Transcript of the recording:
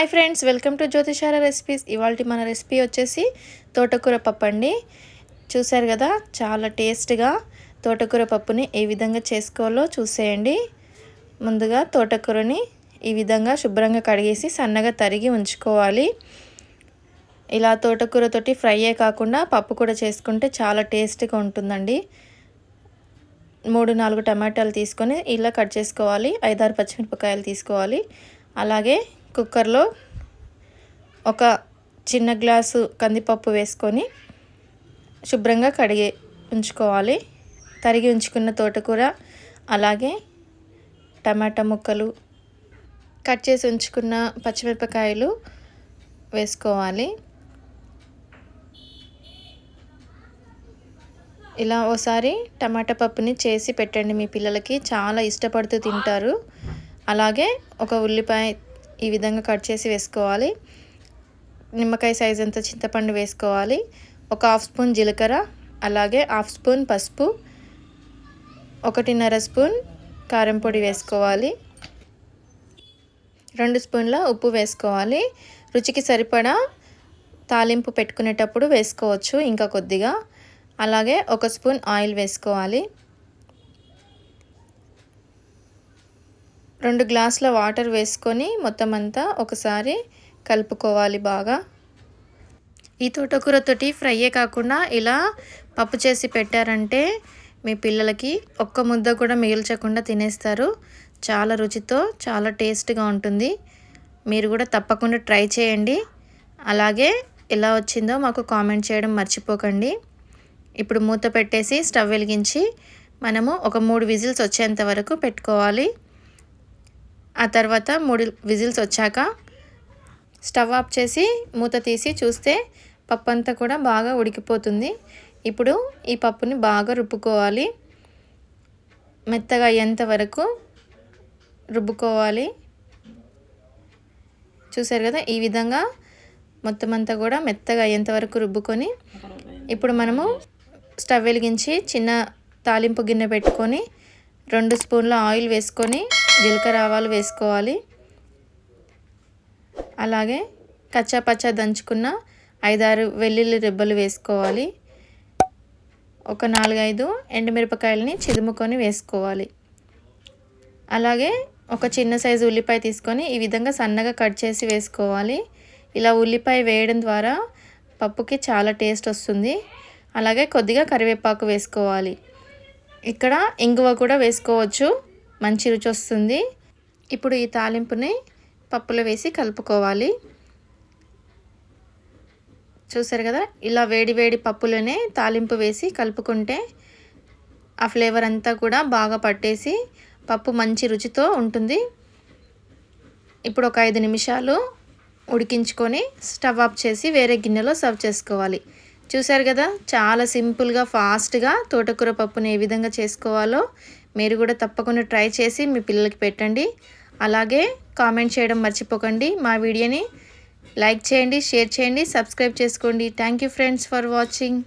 Hi friends, welcome to జ్యోతిషార recipes. ఇవాళ మన రెసిపీ వచ్చేసి తోటకూర పప్పు అండి. చూసారు కదా, చాలా టేస్ట్గా తోటకూర పప్పుని ఏ విధంగా చేసుకోవాలో చూసేయండి. ముందుగా తోటకూరని ఈ విధంగా శుభ్రంగా కడిగేసి సన్నగా తరిగి ఉంచుకోవాలి. ఇలా తోటకూరతోటి ఫ్రైయే కాకుండా పప్పు కూడా చేసుకుంటే చాలా టేస్ట్గా ఉంటుందండి. 3-4 టమాటాలు తీసుకొని ఇలా కట్ చేసుకోవాలి. 5-6 పచ్చిమిరపకాయలు తీసుకోవాలి. అలాగే కుక్కర్లో ఒక చిన్న గ్లాసు కందిపప్పు వేసుకొని శుభ్రంగా కడిగి ఉంచుకోవాలి. తరిగి ఉంచుకున్న తోటకూర, అలాగే టమాటా ముక్కలు, కట్ చేసి ఉంచుకున్న పచ్చిమిరపకాయలు వేసుకోవాలి. ఇలా ఓసారి టమాటా పప్పుని చేసి పెట్టండి, మీ పిల్లలకి చాలా ఇష్టపడుతూ తింటారు. అలాగే ఒక ఉల్లిపాయ ఈ విధంగా కట్ చేసి వేసుకోవాలి. నిమ్మకాయ సైజ్ అంత చింతపండు వేసుకోవాలి. ఒక 1/2 స్పూన్ జీలకర్ర, అలాగే 1/2 స్పూన్ పసుపు, 1.5 స్పూన్ కారం పొడి వేసుకోవాలి. 2 స్పూన్ల ఉప్పు వేసుకోవాలి. రుచికి సరిపడా తాలింపు పెట్టుకునేటప్పుడు వేసుకోవచ్చు ఇంకా కొద్దిగా. అలాగే 1 స్పూన్ ఆయిల్ వేసుకోవాలి. 2 గ్లాసుల వాటర్ వేసుకొని మొత్తం అంతా ఒకసారి కలుపుకోవాలి బాగా. ఈ తోటకూరతోటి ఫ్రైయే కాకుండా ఇలా పప్పు చేసి పెట్టారంటే మీ పిల్లలకి ఒక్క ముద్ద కూడా మిగిల్చకుండా తినేస్తారు. చాలా రుచితో చాలా టేస్ట్గా ఉంటుంది. మీరు కూడా తప్పకుండా ట్రై చేయండి. అలాగే ఎలా వచ్చిందో మాకు కామెంట్ చేయడం మర్చిపోకండి. ఇప్పుడు మూత పెట్టేసి స్టవ్ వెలిగించి మనము ఒక 3 విజిల్స్ వచ్చేంత వరకు పెట్టుకోవాలి. ఆ తర్వాత 3 విజిల్స్ వచ్చాక స్టవ్ ఆఫ్ చేసి మూత తీసి చూస్తే పప్పు అంతా కూడా బాగా ఉడికిపోతుంది. ఇప్పుడు ఈ పప్పుని బాగా రుబ్బుకోవాలి. మెత్తగా అయ్యేంత వరకు రుబ్బుకోవాలి. చూసారు కదా, ఈ విధంగా మొత్తం అంతా కూడా మెత్తగా అయ్యేంత వరకు రుబ్బుకొని ఇప్పుడు మనము స్టవ్ వెలిగించి చిన్న తాలింపు గిన్నె పెట్టుకొని 2 స్పూన్ల ఆయిల్ వేసుకొని జీలకర్ర ఆవాలు వేసుకోవాలి. అలాగే కచ్చా పచ్చా దంచుకున్న 5-6 వెల్లుల్లి రెబ్బలు వేసుకోవాలి. ఒక 4-5 ఎండుమిరపకాయలని చిదుముకొని వేసుకోవాలి. అలాగే ఒక చిన్న సైజు ఉల్లిపాయ తీసుకొని ఈ విధంగా సన్నగా కట్ చేసి వేసుకోవాలి. ఇలా ఉల్లిపాయ వేయడం ద్వారా పప్పుకి చాలా టేస్ట్ వస్తుంది. అలాగే కొద్దిగా కరివేపాకు వేసుకోవాలి. ఇక్కడ ఇంగువ కూడా వేసుకోవచ్చు, మంచి రుచి వస్తుంది. ఇప్పుడు ఈ తాలింపుని పప్పులో వేసి కలుపుకోవాలి. చూసారు కదా, ఇలా వేడి వేడి పప్పులోనే తాలింపు వేసి కలుపుకుంటే ఆ ఫ్లేవర్ అంతా కూడా బాగా పట్టేసి పప్పు మంచి రుచితో ఉంటుంది. ఇప్పుడు ఒక 5 నిమిషాలు ఉడికించుకొని స్టవ్ ఆఫ్ చేసి వేరే గిన్నెలో సర్వ్ చేసుకోవాలి. చూసారు కదా, చాలా సింపుల్గా ఫాస్ట్గా తోటకూర పప్పుని ఏ విధంగా చేసుకోవాలో మీరు కూడా తప్పకుండా ట్రై చేసి మీ పిల్లలకి పెట్టండి. అలాగే కామెంట్ చేయడం మర్చిపోకండి. మా వీడియోని లైక్ చేయండి, షేర్ చేయండి, సబ్స్క్రైబ్ చేసుకోండి. Thank you friends for watching.